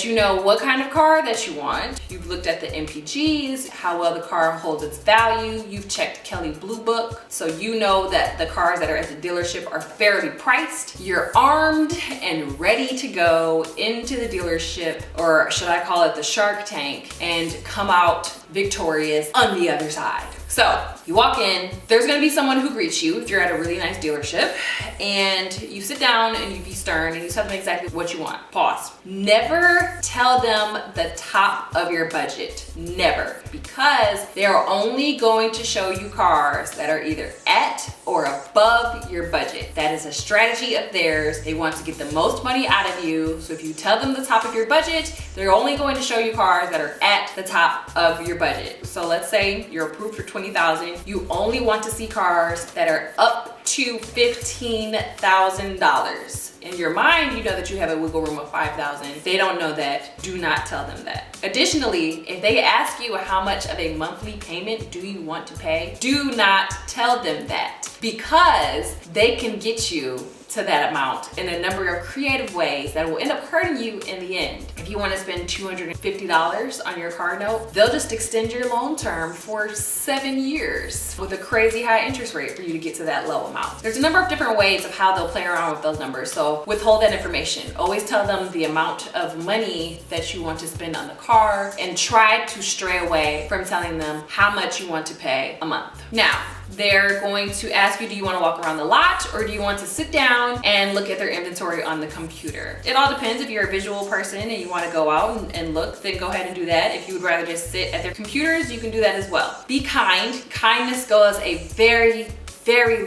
that you know what kind of car that you want. You've looked at the MPGs, how well the car holds its value. You've checked Kelley Blue Book, so you know that the cars that are at the dealership are fairly priced. You're armed and ready to go into the dealership, or should I call it the Shark Tank, and come out victorious on the other side. So you walk in, there's gonna be someone who greets you if you're at a really nice dealership, and you sit down and you be stern and you tell them exactly what you want. Pause. Never tell them the top of your budget. Never. Because they are only going to show you cars that are either at or above your budget. That is a strategy of theirs. They want to get the most money out of you. So if you tell them the top of your budget, they're only going to show you cars that are at the top of your budget. So let's say you're approved for $20,000. You only want to see cars that are up to $15,000. In your mind, you know that you have a wiggle room of $5,000. They don't know that. Do not tell them that. Additionally, if they ask you how much of a monthly payment do you want to pay, do not tell them that, because they can get you to that amount in a number of creative ways that will end up hurting you in the end. If you want to spend $250 on your car note, they'll just extend your loan term for 7 years with a crazy high interest rate for you to get to that low amount. There's a number of different ways of how they'll play around with those numbers, so withhold that information. Always tell them the amount of money that you want to spend on the car, and try to stray away from telling them how much you want to pay a month. Now, they're going to ask you, do you want to walk around the lot, or do you want to sit down and look at their inventory on the computer? It all depends. If you're a visual person and you want to go out and look, then go ahead and do that. If you would rather just sit at their computers, you can do that as well. Be kind. Kindness goes a very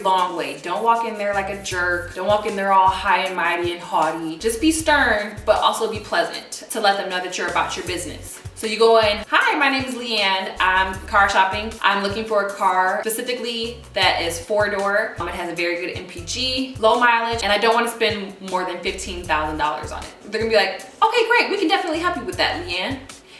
long way. Don't walk in there like a jerk. Don't walk in there all high and mighty and haughty. Just be stern, but also be pleasant to let them know that you're about your business. So you go in, hi, my name is Leanne. I'm car shopping. I'm looking for a car specifically that is 4-door. It has a very good MPG, low mileage, and I don't want to spend more than $15,000 on it. They're gonna be like, okay, great, we can definitely help you with that, Leanne.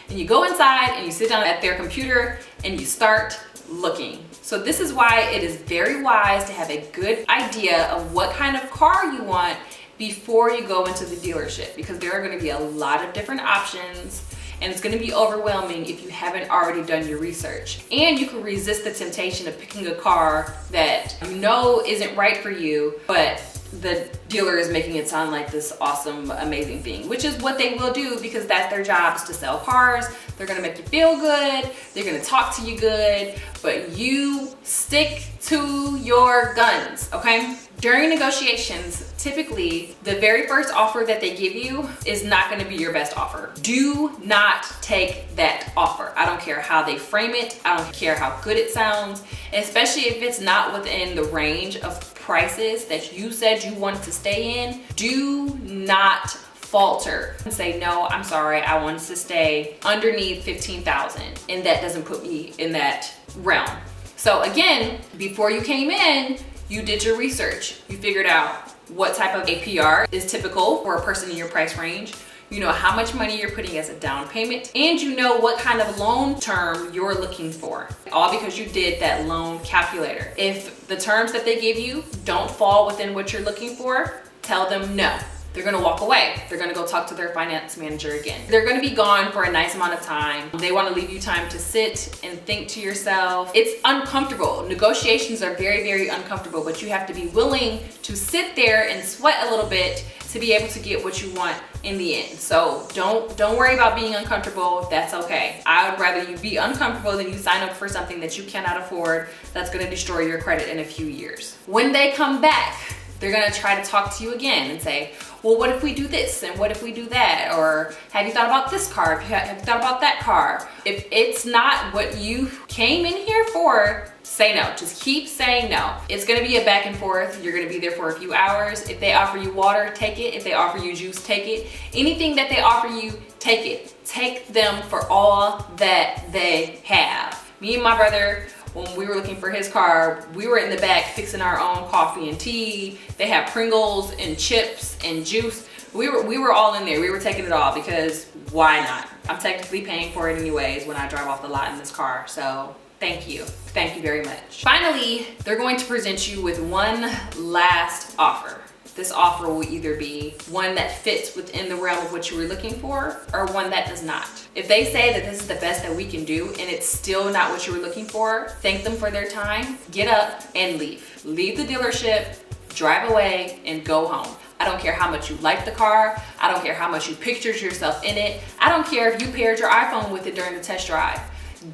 And you go inside and you sit down at their computer and you start looking. So this is why it is very wise to have a good idea of what kind of car you want before you go into the dealership, because there are going to be a lot of different options, and it's going to be overwhelming if you haven't already done your research. And you can resist the temptation of picking a car that you know isn't right for you, but the dealer is making it sound like this awesome, amazing thing, which is what they will do, because that's their job, is to sell cars. They're gonna make you feel good, they're gonna talk to you good, but you stick to your guns, okay? During negotiations, typically, the very first offer that they give you is not gonna be your best offer. Do not take that offer. I don't care how they frame it, I don't care how good it sounds, especially if it's not within the range of prices that you said you wanted to stay in. Do not falter and say, no, I'm sorry, I wanted to stay underneath 15,000, and that doesn't put me in that realm. So again, before you came in, you did your research. You figured out what type of APR is typical for a person in your price range. You know how much money you're putting as a down payment, and you know what kind of loan term you're looking for, all because you did that loan calculator. If the terms that they give you don't fall within what you're looking for, tell them no. They're gonna walk away. They're gonna go talk to their finance manager again. They're gonna be gone for a nice amount of time. They wanna leave you time to sit and think to yourself. It's uncomfortable. Negotiations are very uncomfortable, but you have to be willing to sit there and sweat a little bit to be able to get what you want in the end. So don't worry about being uncomfortable. That's okay. I would rather you be uncomfortable than you sign up for something that you cannot afford that's gonna destroy your credit in a few years. When they come back, they're gonna try to talk to you again and say, well, what if we do this and what if we do that? Or have you thought about this car? Have you thought about that car? If it's not what you came in here for, say no. Just keep saying no. It's gonna be a back and forth. You're gonna be there for a few hours. If they offer you water, take it. If they offer you juice, take it. Anything that they offer you, take it. Take them for all that they have. Me and my brother, when we were looking for his car, we were in the back fixing our own coffee and tea. They had Pringles and chips and juice. We were all in there. We were taking it all, because why not? I'm technically paying for it anyways when I drive off the lot in this car. So thank you. Thank you very much. Finally, they're going to present you with one last offer. this offer will either be one that fits within the realm of what you were looking for or one that does not. If they say that this is the best that we can do and it's still not what you were looking for, thank them for their time, get up and leave. Leave the dealership, drive away, and go home. I don't care how much you like the car. I don't care how much you pictured yourself in it. I don't care if you paired your iPhone with it during the test drive.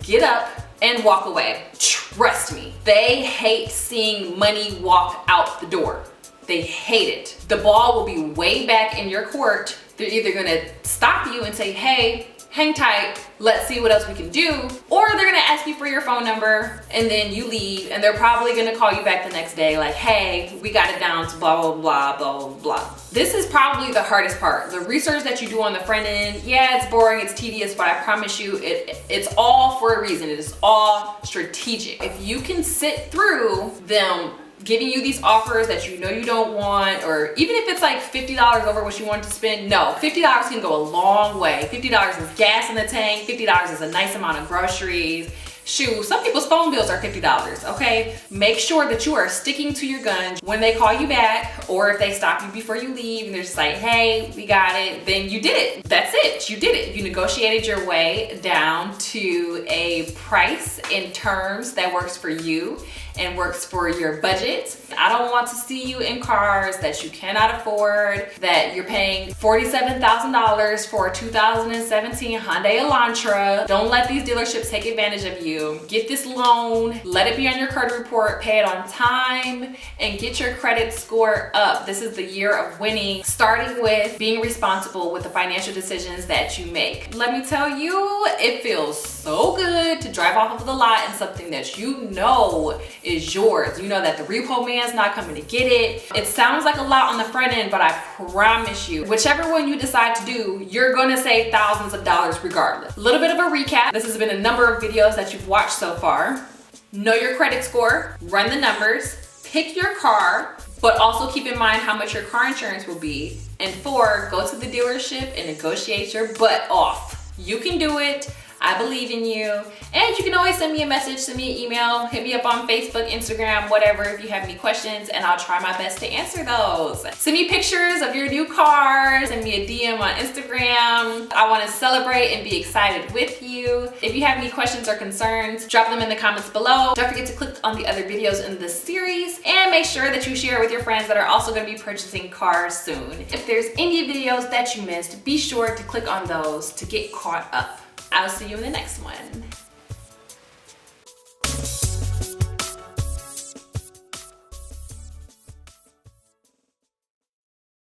Get up and walk away. Trust me, they hate seeing money walk out the door. They hate it. The ball will be way back in your court. They're either gonna stop you and say, hey, hang tight, let's see what else we can do. Or they're gonna ask you for your phone number and then you leave and they're probably gonna call you back the next day like, hey, we got it down to blah, blah, blah, blah, blah, blah. This is probably the hardest part. The research that you do on the front end, yeah, it's boring, it's tedious, but I promise you, it's all for a reason. It is all strategic. If you can sit through them giving you these offers that you know you don't want, or even if it's like $50 over what you want to spend, no, $50 can go a long way. $50 is gas in the tank, $50 is a nice amount of groceries. Shoot, some people's phone bills are $50, okay? Make sure that you are sticking to your guns. When they call you back, or if they stop you before you leave and they're just like, hey, we got it, then you did it. That's it, you did it. You negotiated your way down to a price in terms that works for you and works for your budget. I don't want to see you in cars that you cannot afford, that you're paying $47,000 for a 2017 Hyundai Elantra. Don't let these dealerships take advantage of you. Get this loan, let it be on your credit report, pay it on time, and get your credit score up. This is the year of winning, starting with being responsible with the financial decisions that you make. Let me tell you, it feels so good to drive off of the lot in something that you know is yours. You know that the repo man's not coming to get it. It sounds like a lot on the front end, but I promise you, whichever one you decide to do, you're gonna save thousands of dollars regardless. A little bit of a recap. This has been a number of videos that you've watched so far. Know your credit score, run the numbers, pick your car, but also keep in mind how much your car insurance will be. And 4, go to the dealership and negotiate your butt off. You can do it. I believe in you. And you can always send me a message, send me an email, hit me up on Facebook, Instagram, whatever, if you have any questions, and I'll try my best to answer those. Send me pictures of your new car, send me a DM on Instagram. I want to celebrate and be excited with you. If you have any questions or concerns, drop them in the comments below. Don't forget to click on the other videos in this series and make sure that you share it with your friends that are also going to be purchasing cars soon. If there's any videos that you missed, be sure to click on those to get caught up. I'll see you in the next one.